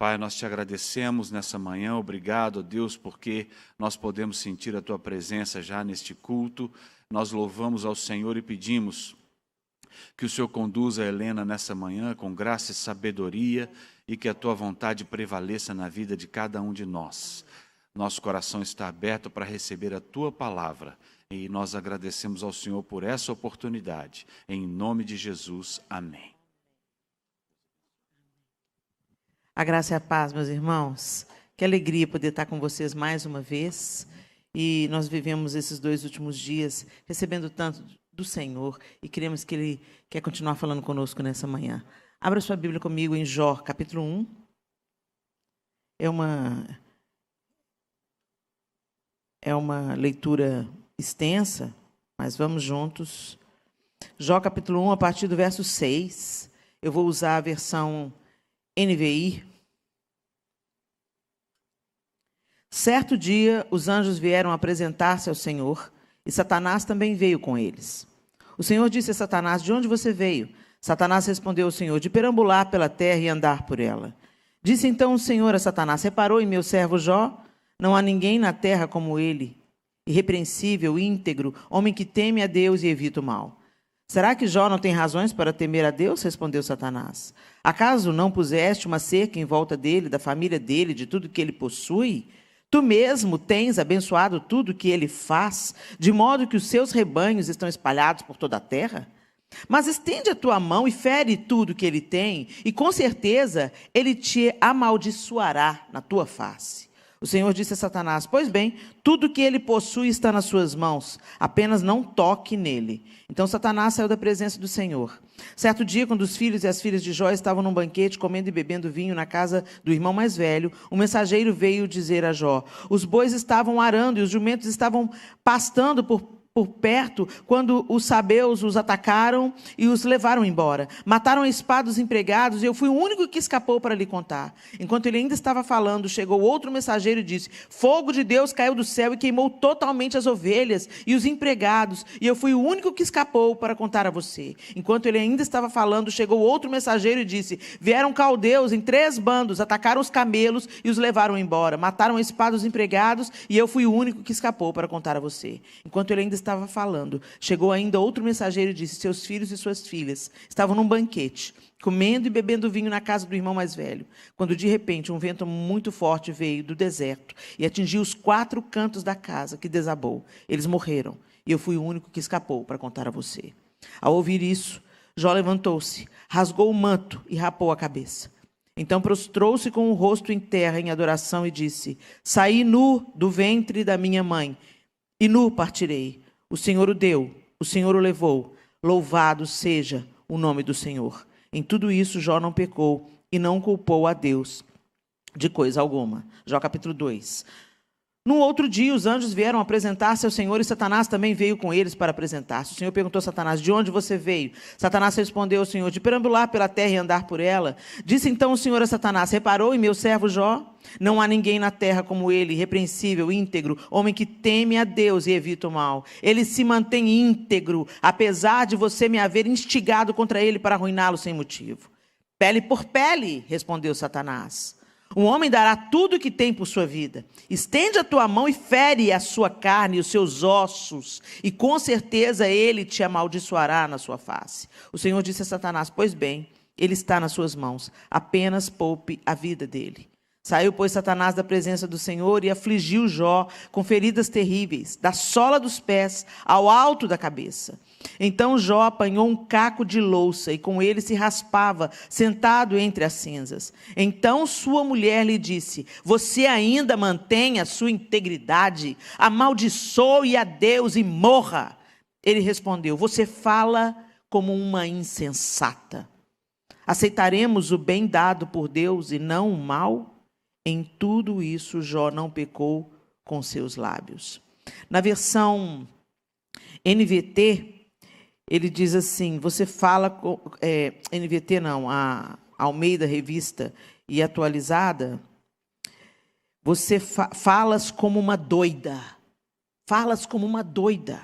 Pai, nós te agradecemos nessa manhã, obrigado, Deus, porque nós podemos sentir a Tua presença já neste culto. Nós louvamos ao Senhor e pedimos que o Senhor conduza a Helena nessa manhã com graça e sabedoria e que a Tua vontade prevaleça na vida de cada um de nós. Nosso coração está aberto para receber a Tua palavra e nós agradecemos ao Senhor por essa oportunidade. Em nome de Jesus, amém. A graça e a paz, meus irmãos. Que alegria poder estar com vocês mais uma vez. E nós vivemos esses 2 últimos dias recebendo tanto do Senhor e queremos que Ele quer continuar falando conosco nessa manhã. Abra sua Bíblia comigo em Jó, capítulo 1. É uma leitura extensa, mas vamos juntos. Jó, capítulo 1, a partir do verso 6. Eu vou usar a versão NVI. Certo dia, os anjos vieram apresentar-se ao Senhor, e Satanás também veio com eles. O Senhor disse a Satanás: de onde você veio? Satanás respondeu ao Senhor: de perambular pela terra e andar por ela. Disse então o Senhor a Satanás: reparou em meu servo Jó? Não há ninguém na terra como ele, irrepreensível, íntegro, homem que teme a Deus e evita o mal. Será que Jó não tem razões para temer a Deus? Respondeu Satanás. Acaso não puseste uma cerca em volta dele, da família dele, de tudo que ele possui? Tu mesmo tens abençoado tudo que ele faz, de modo que os seus rebanhos estão espalhados por toda a terra? Mas estende a tua mão e fere tudo que ele tem, e com certeza ele te amaldiçoará na tua face. O Senhor disse a Satanás: pois bem, tudo que ele possui está nas suas mãos, apenas não toque nele. Então Satanás saiu da presença do Senhor. Certo dia, quando os filhos e as filhas de Jó estavam num banquete, comendo e bebendo vinho na casa do irmão mais velho, um mensageiro veio dizer a Jó: os bois estavam arando e os jumentos estavam pastando por perto, quando os sabeus os atacaram e os levaram embora. Mataram a espada os empregados, e eu fui o único que escapou para lhe contar. Enquanto ele ainda estava falando, chegou outro mensageiro e disse: fogo de Deus caiu do céu e queimou totalmente as ovelhas e os empregados, e eu fui o único que escapou para contar a você. Enquanto ele ainda estava falando, chegou outro mensageiro e disse: vieram caldeus em 3 bandos, atacaram os camelos e os levaram embora. Mataram a espada os empregados, e eu fui o único que escapou para contar a você. Enquanto ele ainda estava falando, chegou ainda outro mensageiro e disse: seus filhos e suas filhas estavam num banquete, comendo e bebendo vinho na casa do irmão mais velho, quando de repente um vento muito forte veio do deserto e atingiu os 4 cantos da casa, que desabou. Eles morreram, e eu fui o único que escapou para contar a você. Ao ouvir isso, Jó levantou-se, rasgou o manto e rapou a cabeça. Então prostrou-se com o rosto em terra em adoração e disse: saí nu do ventre da minha mãe, e nu partirei. O Senhor o deu, o Senhor o levou. Louvado seja o nome do Senhor. Em tudo isso, Jó não pecou e não culpou a Deus de coisa alguma. Jó capítulo 2. Num outro dia, os anjos vieram apresentar-se ao Senhor e Satanás também veio com eles para apresentar-se. O Senhor perguntou a Satanás: de onde você veio? Satanás respondeu ao Senhor: de perambular pela terra e andar por ela. Disse então o Senhor a Satanás: reparou em meu servo Jó? Não há ninguém na terra como ele, irrepreensível, íntegro, homem que teme a Deus e evita o mal. Ele se mantém íntegro, apesar de você me haver instigado contra ele para arruiná-lo sem motivo. Pele por pele, respondeu Satanás. Um homem dará tudo o que tem por sua vida. Estende a tua mão e fere a sua carne e os seus ossos, e com certeza ele te amaldiçoará na sua face. O Senhor disse a Satanás: pois bem, ele está nas suas mãos, apenas poupe a vida dele. Saiu, pois, Satanás da presença do Senhor e afligiu Jó com feridas terríveis, da sola dos pés ao alto da cabeça. Então Jó apanhou um caco de louça e com ele se raspava, sentado entre as cinzas. Então sua mulher lhe disse: você ainda mantém a sua integridade? Amaldiçoe a Deus e morra. Ele respondeu: você fala como uma insensata. Aceitaremos o bem dado por Deus e não o mal? Em tudo isso, Jó não pecou com seus lábios. Na versão NVT, ele diz assim: você fala... NVT não, a Almeida Revista e Atualizada. Você falas como uma doida. Falas como uma doida.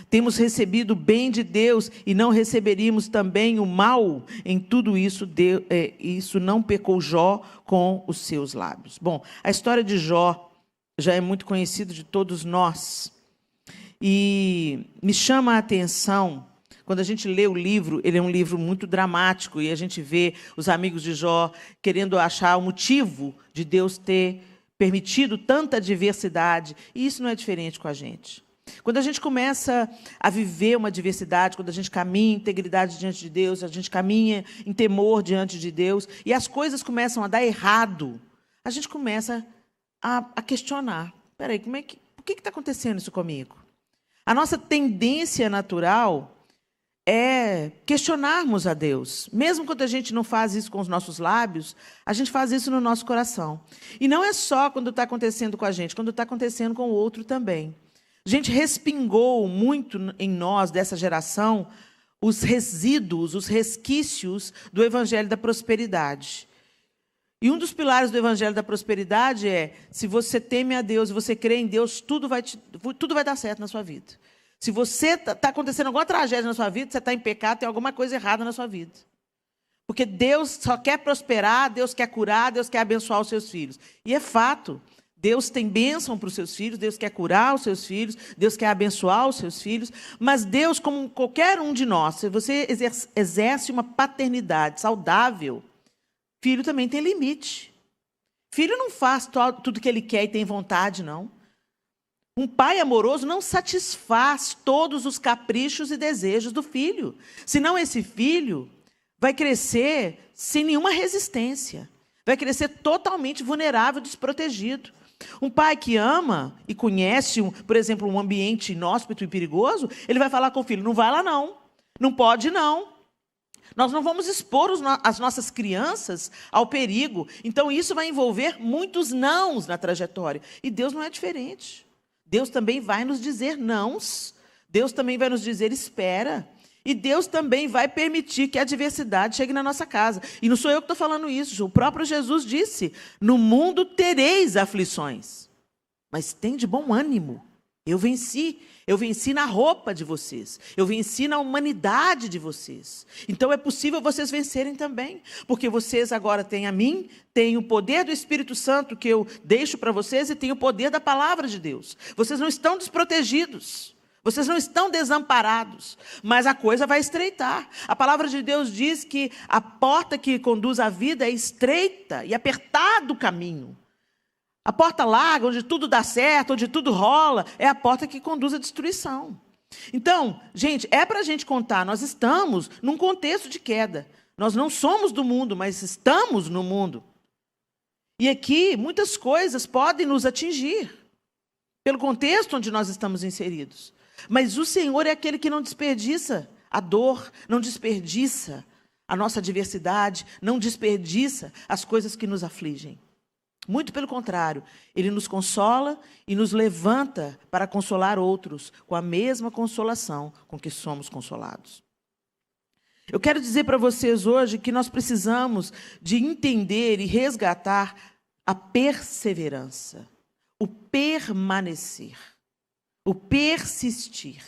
Temos recebido o bem de Deus e não receberíamos também o mal? Em tudo isso, isso não pecou Jó com os seus lábios. Bom, a história de Jó já é muito conhecida de todos nós. E me chama a atenção, quando a gente lê o livro, ele é um livro muito dramático, e a gente vê os amigos de Jó querendo achar o motivo de Deus ter permitido tanta diversidade, e isso não é diferente com a gente. Quando a gente começa a viver uma diversidade, quando a gente caminha em integridade diante de Deus, a gente caminha em temor diante de Deus, e as coisas começam a dar errado, a gente começa a questionar. Espera aí, por que está acontecendo isso comigo? A nossa tendência natural é questionarmos a Deus. Mesmo quando a gente não faz isso com os nossos lábios, a gente faz isso no nosso coração. E não é só quando está acontecendo com a gente, quando está acontecendo com o outro também. A gente respingou muito em nós, dessa geração, os resíduos, os resquícios do Evangelho da Prosperidade. E um dos pilares do Evangelho da Prosperidade é: se você teme a Deus, se você crê em Deus, tudo vai dar certo na sua vida. Se você está acontecendo alguma tragédia na sua vida, você está em pecado, tem alguma coisa errada na sua vida. Porque Deus só quer prosperar, Deus quer curar, Deus quer abençoar os seus filhos. E é fato. Deus tem bênção para os seus filhos, Deus quer curar os seus filhos, Deus quer abençoar os seus filhos, mas Deus, como qualquer um de nós, se você exerce uma paternidade saudável, filho também tem limite. Filho não faz tudo que ele quer e tem vontade, não. Um pai amoroso não satisfaz todos os caprichos e desejos do filho, senão esse filho vai crescer sem nenhuma resistência, vai crescer totalmente vulnerável, desprotegido. Um pai que ama e conhece, por exemplo, um ambiente inóspito e perigoso, ele vai falar com o filho: não vai lá não, não pode não. Nós não vamos expor as nossas crianças ao perigo. Então, isso vai envolver muitos nãos na trajetória. E Deus não é diferente. Deus também vai nos dizer nãos. Deus também vai nos dizer espera. E Deus também vai permitir que a adversidade chegue na nossa casa. E não sou eu que estou falando isso. O próprio Jesus disse: no mundo tereis aflições, mas tem de bom ânimo. Eu venci na roupa de vocês, eu venci na humanidade de vocês. Então é possível vocês vencerem também, porque vocês agora têm a mim, têm o poder do Espírito Santo que eu deixo para vocês e têm o poder da palavra de Deus. Vocês não estão desprotegidos, vocês não estão desamparados, mas a coisa vai estreitar. A palavra de Deus diz que a porta que conduz à vida é estreita e apertado o caminho. A porta larga, onde tudo dá certo, onde tudo rola, é a porta que conduz à destruição. Então, gente, é para a gente contar, nós estamos num contexto de queda. Nós não somos do mundo, mas estamos no mundo. E aqui, muitas coisas podem nos atingir, pelo contexto onde nós estamos inseridos. Mas o Senhor é aquele que não desperdiça a dor, não desperdiça a nossa adversidade, não desperdiça as coisas que nos afligem. Muito pelo contrário, Ele nos consola e nos levanta para consolar outros com a mesma consolação com que somos consolados. Eu quero dizer para vocês hoje que nós precisamos de entender e resgatar a perseverança, o permanecer, o persistir.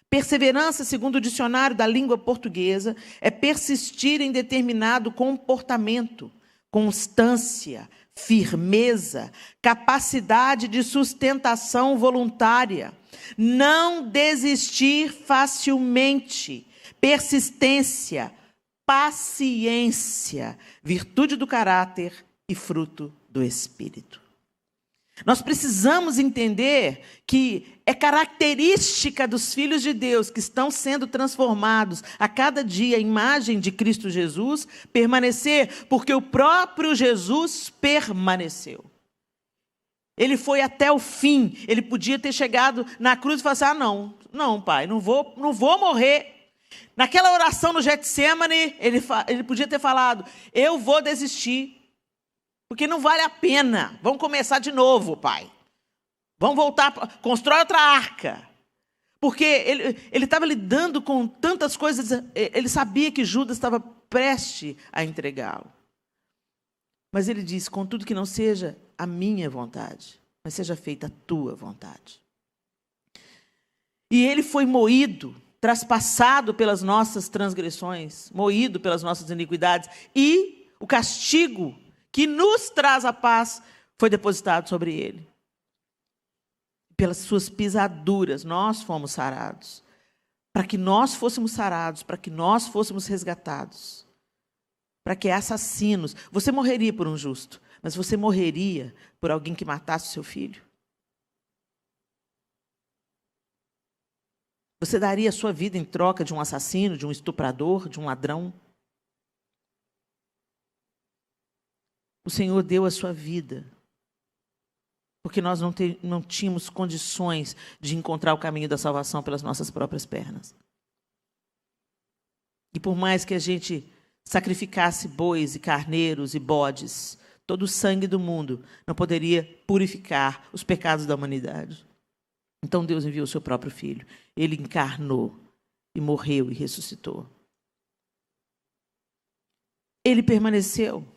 Perseverança, segundo o dicionário da língua portuguesa, é persistir em determinado comportamento, constância, firmeza, capacidade de sustentação voluntária, não desistir facilmente, persistência, paciência, virtude do caráter e fruto do Espírito. Nós precisamos entender que é característica dos filhos de Deus que estão sendo transformados a cada dia à imagem de Cristo Jesus, permanecer, porque o próprio Jesus permaneceu. Ele foi até o fim. Ele podia ter chegado na cruz e falar assim: não, pai, não vou morrer. Naquela oração no Getsemane, ele podia ter falado: eu vou desistir. Porque não vale a pena. Vamos começar de novo, pai. Vamos voltar, constrói outra arca. Porque ele estava lidando com tantas coisas, ele sabia que Judas estava prestes a entregá-lo. Mas ele disse: contudo que não seja a minha vontade, mas seja feita a tua vontade. E ele foi moído, traspassado pelas nossas transgressões, moído pelas nossas iniquidades, e o castigo que nos traz a paz foi depositado sobre ele. Pelas suas pisaduras nós fomos sarados. Para que nós fôssemos sarados, para que nós fôssemos resgatados. Para que assassinos... Você morreria por um justo, mas você morreria por alguém que matasse o seu filho? Você daria a sua vida em troca de um assassino, de um estuprador, de um ladrão? O Senhor deu a sua vida, porque nós não tínhamos condições de encontrar o caminho da salvação pelas nossas próprias pernas. E por mais que a gente sacrificasse bois e carneiros e bodes, todo o sangue do mundo não poderia purificar os pecados da humanidade. Então Deus enviou o seu próprio Filho. Ele encarnou e morreu e ressuscitou. Ele permaneceu.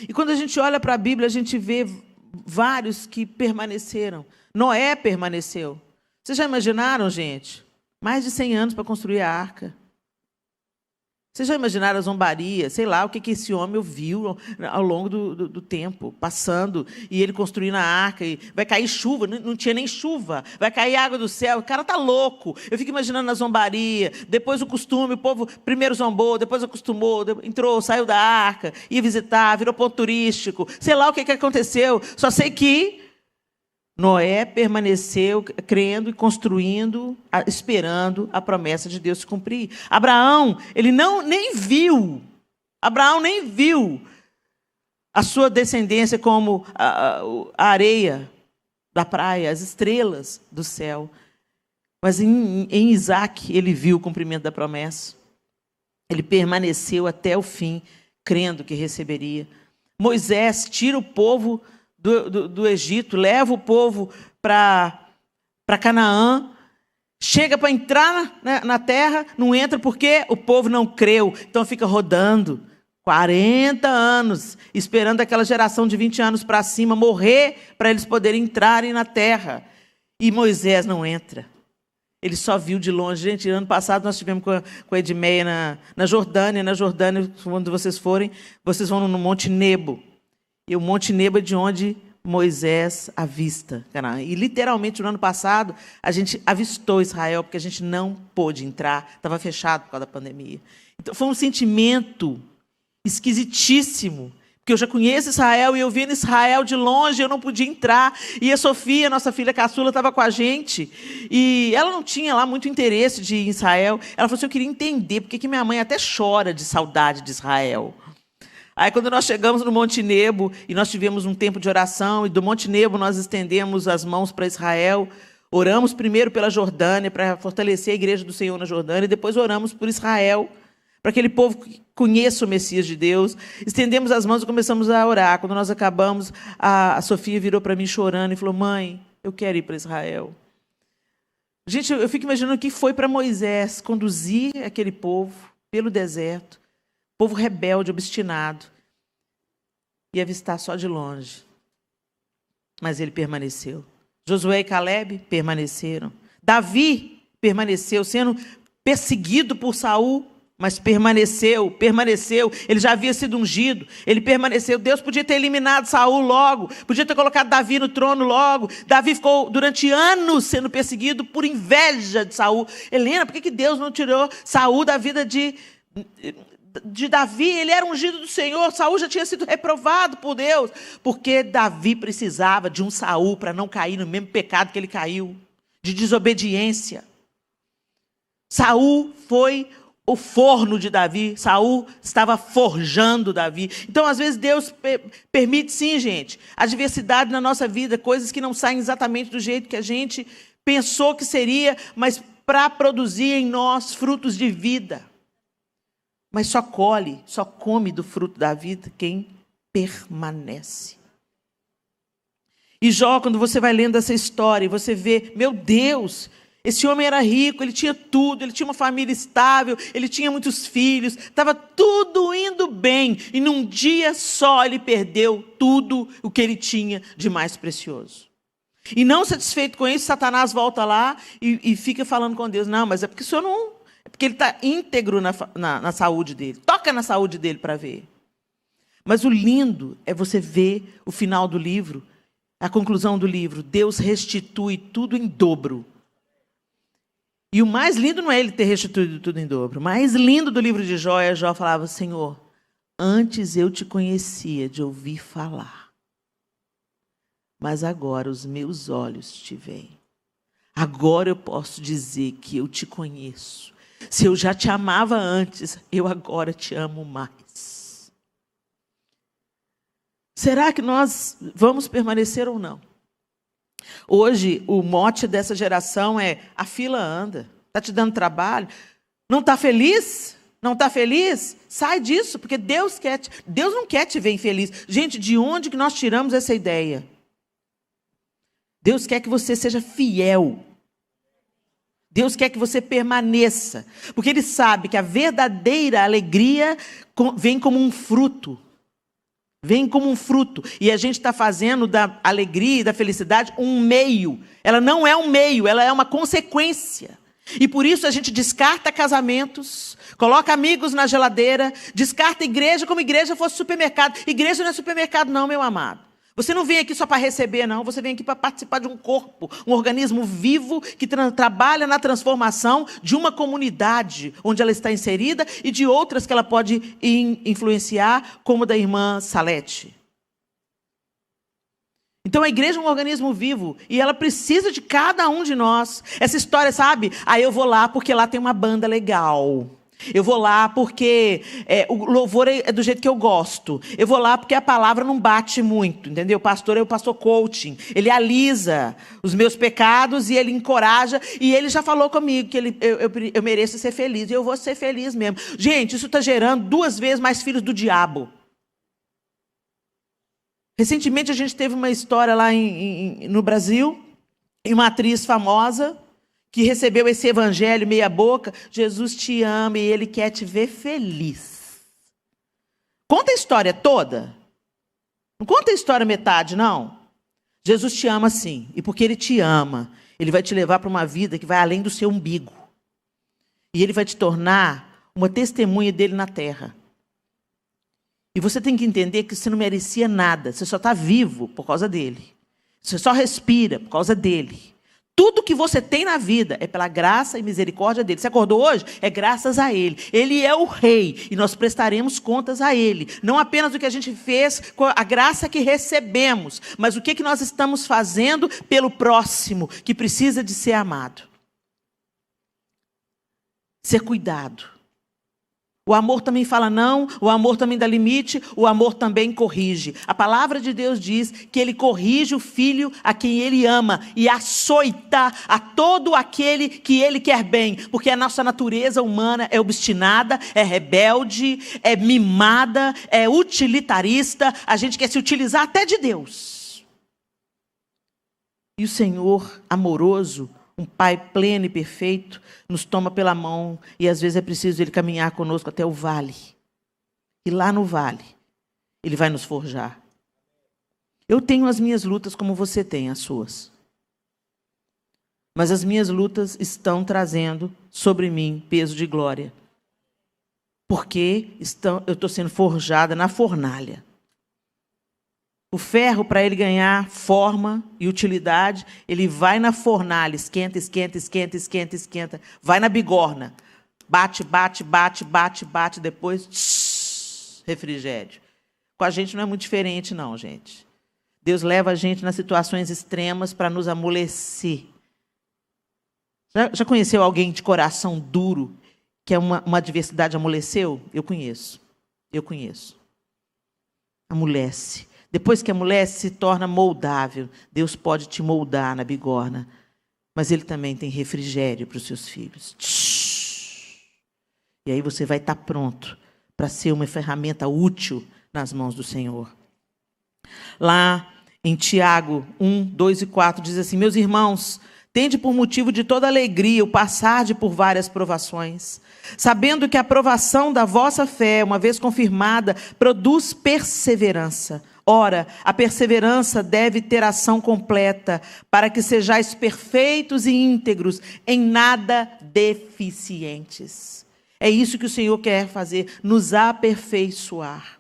E quando a gente olha para a Bíblia, a gente vê vários que permaneceram. Noé permaneceu. Vocês já imaginaram, gente? Mais de 100 anos para construir a arca. Vocês já imaginaram a zombaria? Sei lá o que esse homem ouviu ao longo do tempo, passando, e ele construindo a arca, e vai cair chuva, não tinha nem chuva, vai cair água do céu, o cara está louco. Eu fico imaginando a zombaria, depois o costume, o povo primeiro zombou, depois acostumou, entrou, saiu da arca, ia visitar, virou ponto turístico, sei lá o que aconteceu, só sei que Noé permaneceu crendo e construindo, esperando a promessa de Deus se cumprir. Abraão, ele nem viu a sua descendência como a areia da praia, as estrelas do céu. Mas em Isaac ele viu o cumprimento da promessa. Ele permaneceu até o fim, crendo que receberia. Moisés tira o povo do Egito, leva o povo para Canaã, chega para entrar na terra, não entra porque o povo não creu, então fica rodando 40 anos, esperando aquela geração de 20 anos para cima morrer, para eles poderem entrarem na terra. E Moisés não entra. Ele só viu de longe. Gente, ano passado nós tivemos com a Edmeia na Jordânia. Na Jordânia, quando vocês forem, vocês vão no Monte Nebo. E o Monte Nebo é de onde Moisés avista Canaã. E literalmente no ano passado a gente avistou Israel, porque a gente não pôde entrar, estava fechado por causa da pandemia. Então foi um sentimento esquisitíssimo, porque eu já conheço Israel e eu vendo Israel de longe, eu não podia entrar. E a Sofia, nossa filha caçula, estava com a gente. E ela não tinha lá muito interesse de ir em Israel. Ela falou assim, eu queria entender porque que minha mãe até chora de saudade de Israel. Aí, quando nós chegamos no Monte Nebo, e nós tivemos um tempo de oração, e do Monte Nebo nós estendemos as mãos para Israel, oramos primeiro pela Jordânia, para fortalecer a igreja do Senhor na Jordânia, e depois oramos por Israel, para que aquele povo conheça o Messias de Deus. Estendemos as mãos e começamos a orar. Quando nós acabamos, a Sofia virou para mim chorando e falou, mãe, eu quero ir para Israel. Gente, eu fico imaginando o que foi para Moisés conduzir aquele povo pelo deserto, povo rebelde, obstinado, e avistar só de longe. Mas ele permaneceu. Josué e Calebe permaneceram. Davi permaneceu, sendo perseguido por Saul, mas permaneceu. Ele já havia sido ungido, ele permaneceu. Deus podia ter eliminado Saul logo, podia ter colocado Davi no trono logo. Davi ficou durante anos sendo perseguido por inveja de Saul. Helena, por que Deus não tirou Saul da vida de Davi? Ele era ungido do Senhor, Saul já tinha sido reprovado por Deus, porque Davi precisava de um Saul para não cair no mesmo pecado que ele caiu, de desobediência. Saul foi o forno de Davi, Saul estava forjando Davi. Então, às vezes, Deus permite, sim, gente, adversidade na nossa vida, coisas que não saem exatamente do jeito que a gente pensou que seria, mas para produzir em nós frutos de vida. Mas só come do fruto da vida quem permanece. E Jó, quando você vai lendo essa história, você vê, meu Deus, esse homem era rico, ele tinha tudo, ele tinha uma família estável, ele tinha muitos filhos, estava tudo indo bem. E num dia só ele perdeu tudo o que ele tinha de mais precioso. E não satisfeito com isso, Satanás volta lá e fica falando com Deus. Não, mas é porque o senhor não... É porque ele está íntegro na saúde dele. Toca na saúde dele para ver. Mas o lindo é você ver o final do livro, a conclusão do livro. Deus restitui tudo em dobro. E o mais lindo não é ele ter restituído tudo em dobro. O mais lindo do livro de Jó é Jó falava: Senhor, antes eu te conhecia de ouvir falar, mas agora os meus olhos te veem. Agora eu posso dizer que eu te conheço. Se eu já te amava antes, eu agora te amo mais. Será que nós vamos permanecer ou não? Hoje, o mote dessa geração é: a fila anda. Está te dando trabalho? Não está feliz? Não está feliz? Sai disso, porque Deus não quer te ver infeliz. Gente, de onde que nós tiramos essa ideia? Deus quer que você seja fiel. Deus quer que você permaneça, porque Ele sabe que a verdadeira alegria vem como um fruto. Vem como um fruto. E a gente está fazendo da alegria e da felicidade um meio. Ela não é um meio, ela é uma consequência. E por isso a gente descarta casamentos, coloca amigos na geladeira, descarta igreja como igreja fosse supermercado. Igreja não é supermercado não, meu amado. Você não vem aqui só para receber, não. Você vem aqui para participar de um corpo, um organismo vivo que trabalha na transformação de uma comunidade onde ela está inserida e de outras que ela pode influenciar, como da irmã Salete. Então a igreja é um organismo vivo e ela precisa de cada um de nós. Essa história, sabe? Eu vou lá porque lá tem uma banda legal. Eu vou lá porque o louvor é do jeito que eu gosto. Eu vou lá porque a palavra não bate muito, entendeu? O pastor é o pastor coaching. Ele alisa os meus pecados e ele encoraja. E ele já falou comigo que eu mereço ser feliz. E eu vou ser feliz mesmo. Gente, isso está gerando 2 vezes mais filhos do diabo. Recentemente a gente teve uma história lá no Brasil. E uma atriz famosa que recebeu esse evangelho meia boca. Jesus te ama e Ele quer te ver feliz. Conta a história toda. Não conta a história metade, não. Jesus te ama sim. E porque Ele te ama, Ele vai te levar para uma vida que vai além do seu umbigo. E Ele vai te tornar uma testemunha dEle na terra. E você tem que entender que você não merecia nada. Você só está vivo por causa dEle. Você só respira por causa dEle. Tudo que você tem na vida é pela graça e misericórdia dele. Você acordou hoje? É graças a ele. Ele é o rei e nós prestaremos contas a ele. Não apenas o que a gente fez com a graça que recebemos, mas o que nós estamos fazendo pelo próximo que precisa de ser amado. Ser cuidado. O amor também fala não, o amor também dá limite, o amor também corrige. A palavra de Deus diz que Ele corrige o filho a quem Ele ama e açoita a todo aquele que Ele quer bem. Porque a nossa natureza humana é obstinada, é rebelde, é mimada, é utilitarista. A gente quer se utilizar até de Deus. E o Senhor amoroso, um Pai pleno e perfeito, nos toma pela mão e às vezes é preciso Ele caminhar conosco até o vale. E lá no vale, Ele vai nos forjar. Eu tenho as minhas lutas como você tem as suas. Mas as minhas lutas estão trazendo sobre mim peso de glória. Porque eu estou sendo forjada na fornalha. O ferro, para ele ganhar forma e utilidade, ele vai na fornalha, esquenta, esquenta, esquenta, esquenta, esquenta. Vai na bigorna, bate, bate, bate, bate, bate, depois refrigério. Com a gente não é muito diferente não, gente. Deus leva a gente nas situações extremas para nos amolecer. Já conheceu alguém de coração duro, que é uma adversidade amoleceu? Eu conheço. Amolece. Depois que amolece, se torna moldável. Deus pode te moldar na bigorna. Mas Ele também tem refrigério para os seus filhos. E aí você vai estar pronto para ser uma ferramenta útil nas mãos do Senhor. Lá em Tiago 1, 2 e 4 diz assim: meus irmãos, tende por motivo de toda alegria o passar por várias provações, sabendo que a provação da vossa fé, uma vez confirmada, produz perseverança. Ora, a perseverança deve ter ação completa, para que sejais perfeitos e íntegros, em nada deficientes. É isso que o Senhor quer fazer, nos aperfeiçoar.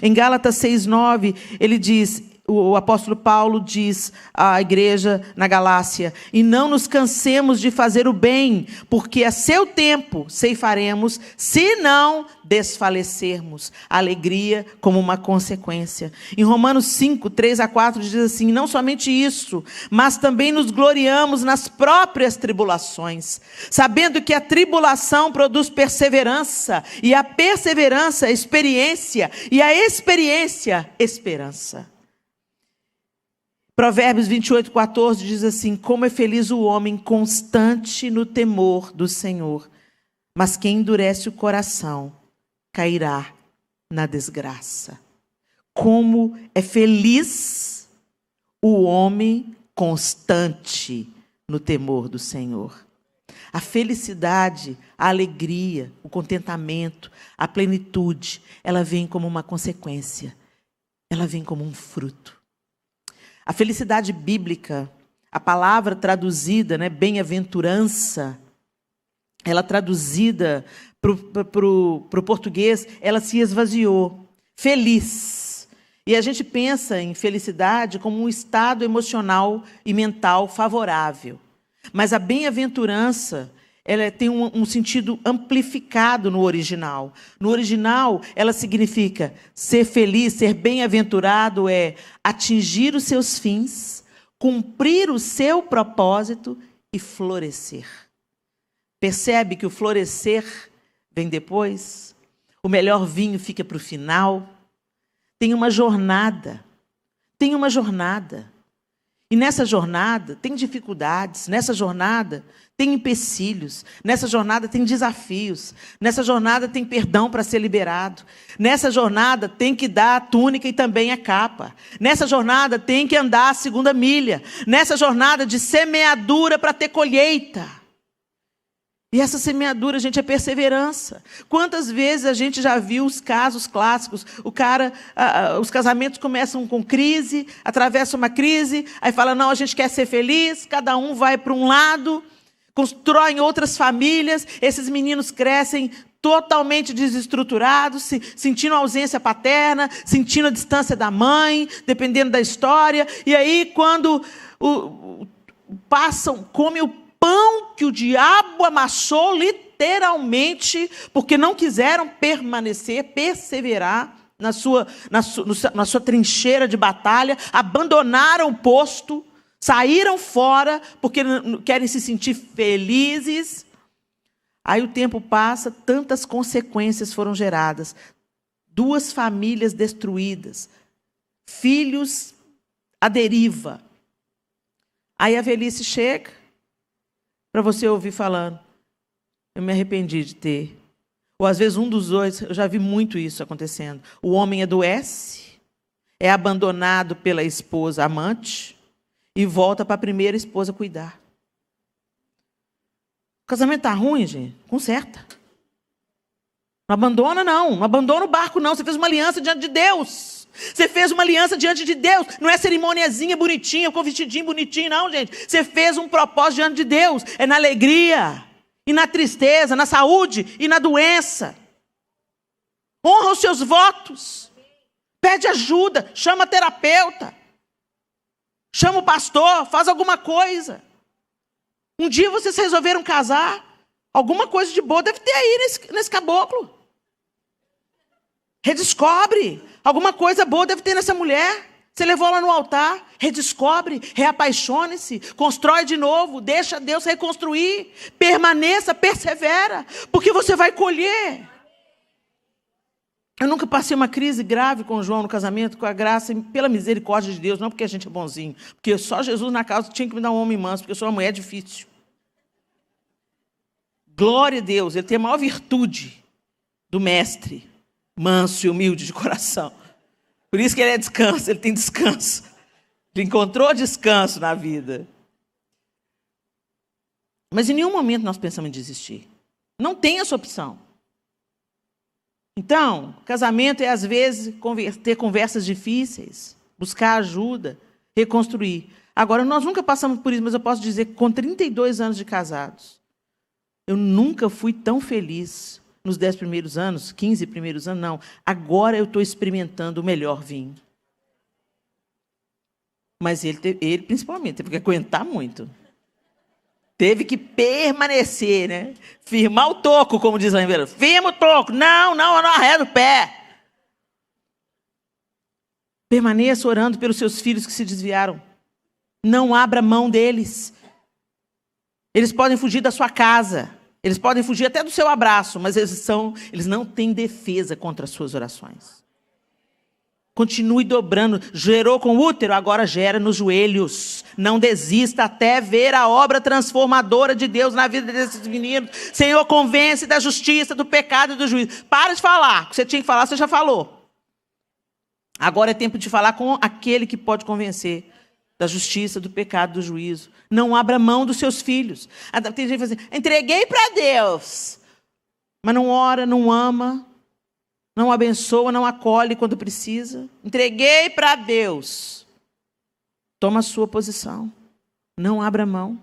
Em Gálatas 6:9, ele diz, o apóstolo Paulo diz à igreja na Galácia: e não nos cansemos de fazer o bem, porque a seu tempo ceifaremos, se não desfalecermos. Alegria como uma consequência. Em Romanos 5:3-4 diz assim: não somente isso, mas também nos gloriamos nas próprias tribulações, sabendo que a tribulação produz perseverança, e a perseverança, experiência, e a experiência, esperança. Provérbios 28:14 diz assim: como é feliz o homem constante no temor do Senhor, mas quem endurece o coração cairá na desgraça. Como é feliz o homem constante no temor do Senhor. A felicidade, a alegria, o contentamento, a plenitude, ela vem como uma consequência, ela vem como um fruto. A felicidade bíblica, a palavra traduzida, bem-aventurança, ela traduzida para o português, ela se esvaziou. Feliz. E a gente pensa em felicidade como um estado emocional e mental favorável. Mas a bem-aventurança, ela tem um sentido amplificado no original. No original, ela significa ser feliz, ser bem-aventurado é atingir os seus fins, cumprir o seu propósito e florescer. Percebe que o florescer vem depois? O melhor vinho fica para o final. Tem uma jornada. Tem uma jornada. E nessa jornada tem dificuldades, nessa jornada tem empecilhos, nessa jornada tem desafios, nessa jornada tem perdão para ser liberado, nessa jornada tem que dar a túnica e também a capa, nessa jornada tem que andar a 2ª milha, nessa jornada de semeadura para ter colheita. E essa semeadura, gente, é perseverança. Quantas vezes a gente já viu os casos clássicos? Os casamentos começam com crise, atravessam uma crise, aí fala, não, a gente quer ser feliz, cada um vai para um lado, constroem outras famílias, esses meninos crescem totalmente desestruturados, sentindo a ausência paterna, sentindo a distância da mãe, dependendo da história, e aí quando comem o pão que o diabo amassou literalmente, porque não quiseram perseverar na sua trincheira de batalha, abandonaram o posto, saíram fora, porque querem se sentir felizes. Aí o tempo passa, tantas consequências foram geradas. 2 famílias destruídas, filhos à deriva. Aí a velhice chega, para você ouvir falando, eu me arrependi de ter. Ou às vezes um dos dois, eu já vi muito isso acontecendo. O homem adoece, é abandonado pela esposa amante e volta para a primeira esposa cuidar. O casamento está ruim, gente? Conserta. Não abandona, não. Não abandona o barco, não. Você fez uma aliança diante de Deus. Você fez uma aliança diante de Deus. Não é cerimoniazinha bonitinha, com vestidinho bonitinho, não, gente. Você fez um propósito diante de Deus. É na alegria, e na tristeza, na saúde e na doença. Honra os seus votos. Pede ajuda, chama terapeuta. Chama o pastor, faz alguma coisa. Um dia vocês resolveram casar. Alguma coisa de boa deve ter aí nesse caboclo. Redescobre. Alguma coisa boa deve ter nessa mulher. Você levou ela no altar. Redescobre, reapaixone-se, constrói de novo, deixa Deus reconstruir. Permaneça, persevera, porque você vai colher. Eu nunca passei uma crise grave com o João no casamento, com a graça e pela misericórdia de Deus, não porque a gente é bonzinho, porque só Jesus na casa tinha que me dar um homem manso, porque eu sou uma mulher difícil. Glória a Deus, ele tem a maior virtude do mestre, manso e humilde de coração. Por isso que ele é descanso, ele tem descanso. Ele encontrou descanso na vida. Mas em nenhum momento nós pensamos em desistir. Não tem essa opção. Então, casamento é, às vezes, ter conversas difíceis, buscar ajuda, reconstruir. Agora, nós nunca passamos por isso, mas eu posso dizer que com 32 anos de casados, eu nunca fui tão feliz nos 10 primeiros anos, 15 primeiros anos, não. Agora eu estou experimentando o melhor vinho. Mas ele principalmente, teve que aguentar muito. Teve que permanecer, né? Firmar o toco, como diz lá em Verão. Firma o toco. Não arreda o pé. Permaneça orando pelos seus filhos que se desviaram. Não abra mão deles. Eles podem fugir da sua casa. Eles podem fugir até do seu abraço, mas eles não têm defesa contra as suas orações. Continue dobrando. Gerou com o útero, agora gera nos joelhos. Não desista até ver a obra transformadora de Deus na vida desses meninos. Senhor, convence da justiça, do pecado e do juízo. Para de falar. O que você tinha que falar, você já falou. Agora é tempo de falar com aquele que pode convencer da justiça, do pecado, do juízo. Não abra mão dos seus filhos. Tem gente que fala assim, entreguei para Deus. Mas não ora, não ama. Não abençoa, não acolhe quando precisa. Entreguei para Deus. Toma a sua posição. Não abra mão.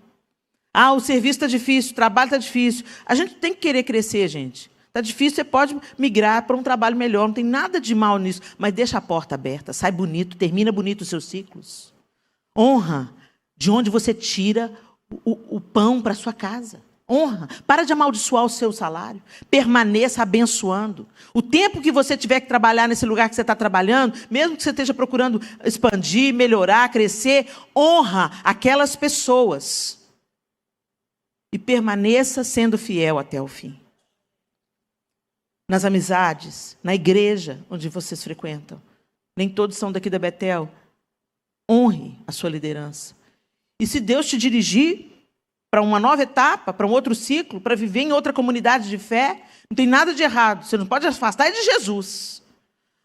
O serviço está difícil, o trabalho está difícil. A gente tem que querer crescer, gente. Está difícil, você pode migrar para um trabalho melhor. Não tem nada de mal nisso. Mas deixa a porta aberta. Sai bonito, termina bonito os seus ciclos. Honra de onde você tira o pão para a sua casa. Honra. Para de amaldiçoar o seu salário. Permaneça abençoando. O tempo que você tiver que trabalhar nesse lugar que você está trabalhando, mesmo que você esteja procurando expandir, melhorar, crescer, honra aquelas pessoas. E permaneça sendo fiel até o fim. Nas amizades, na igreja onde vocês frequentam. Nem todos são daqui da Betel. Honre a sua liderança. E se Deus te dirigir para uma nova etapa, para um outro ciclo, para viver em outra comunidade de fé, não tem nada de errado. Você não pode afastar de Jesus.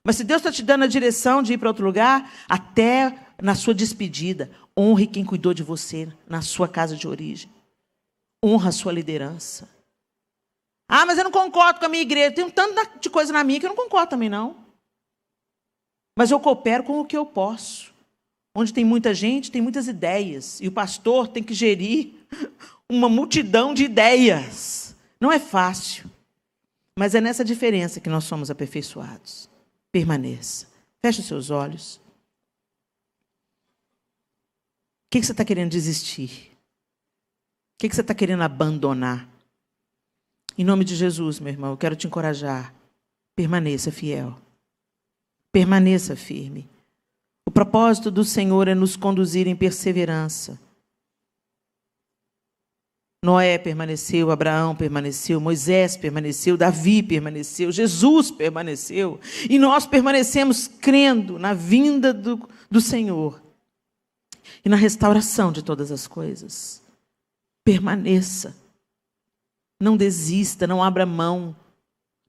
Mas se Deus está te dando a direção de ir para outro lugar, até na sua despedida, honre quem cuidou de você na sua casa de origem. Honra a sua liderança. Mas eu não concordo com a minha igreja. Tem um tanto de coisa na minha que eu não concordo também, não. Mas eu coopero com o que eu posso. Onde tem muita gente, tem muitas ideias. E o pastor tem que gerir uma multidão de ideias. Não é fácil. Mas é nessa diferença que nós somos aperfeiçoados. Permaneça. Feche os seus olhos. O que você está querendo desistir? O que você está querendo abandonar? Em nome de Jesus, meu irmão, eu quero te encorajar. Permaneça fiel. Permaneça firme. O propósito do Senhor é nos conduzir em perseverança. Noé permaneceu, Abraão permaneceu, Moisés permaneceu, Davi permaneceu, Jesus permaneceu. E nós permanecemos crendo na vinda do Senhor e na restauração de todas as coisas. Permaneça. Não desista, não abra mão.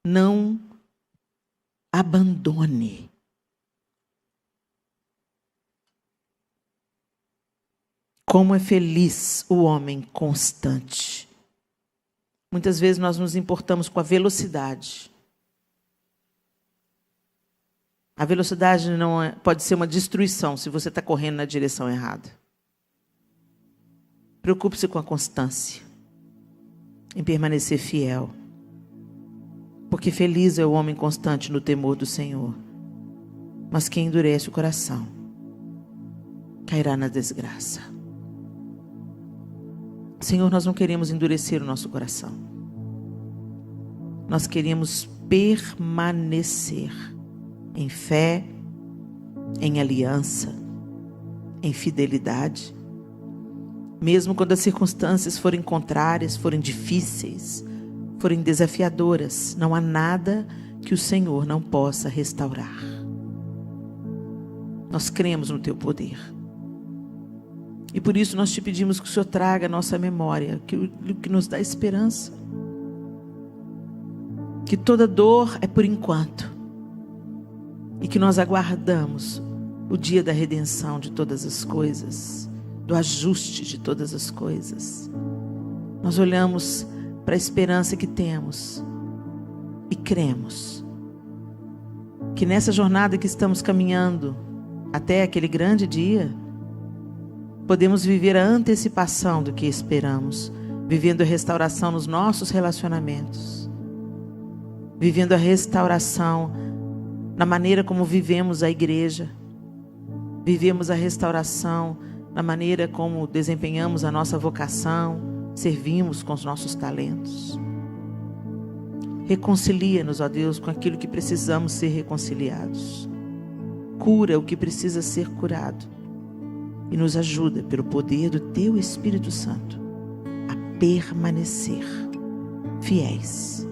Não abandone. Como é feliz o homem constante. Muitas vezes nós nos importamos com a velocidade. A velocidade pode ser uma destruição se você está correndo na direção errada. Preocupe-se com a constância. Em permanecer fiel. Porque feliz é o homem constante no temor do Senhor. Mas quem endurece o coração cairá na desgraça. Senhor, nós não queremos endurecer o nosso coração. Nós queremos permanecer em fé, em aliança, em fidelidade. Mesmo quando as circunstâncias forem contrárias, forem difíceis, forem desafiadoras, não há nada que o Senhor não possa restaurar. Nós cremos no Teu poder. E por isso nós te pedimos que o Senhor traga a nossa memória, que nos dá esperança. Que toda dor é por enquanto. E que nós aguardamos o dia da redenção de todas as coisas, do ajuste de todas as coisas. Nós olhamos para a esperança que temos e cremos que nessa jornada que estamos caminhando até aquele grande dia, podemos viver a antecipação do que esperamos, vivendo a restauração nos nossos relacionamentos, vivendo a restauração na maneira como vivemos a igreja, vivemos a restauração na maneira como desempenhamos a nossa vocação, servimos com os nossos talentos. Reconcilia-nos, ó Deus, com aquilo que precisamos ser reconciliados. Cura o que precisa ser curado. E nos ajuda, pelo poder do Teu Espírito Santo, a permanecer fiéis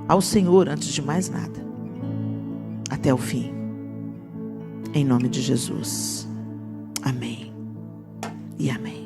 ao Senhor antes de mais nada, até o fim. Em nome de Jesus. Amém e amém.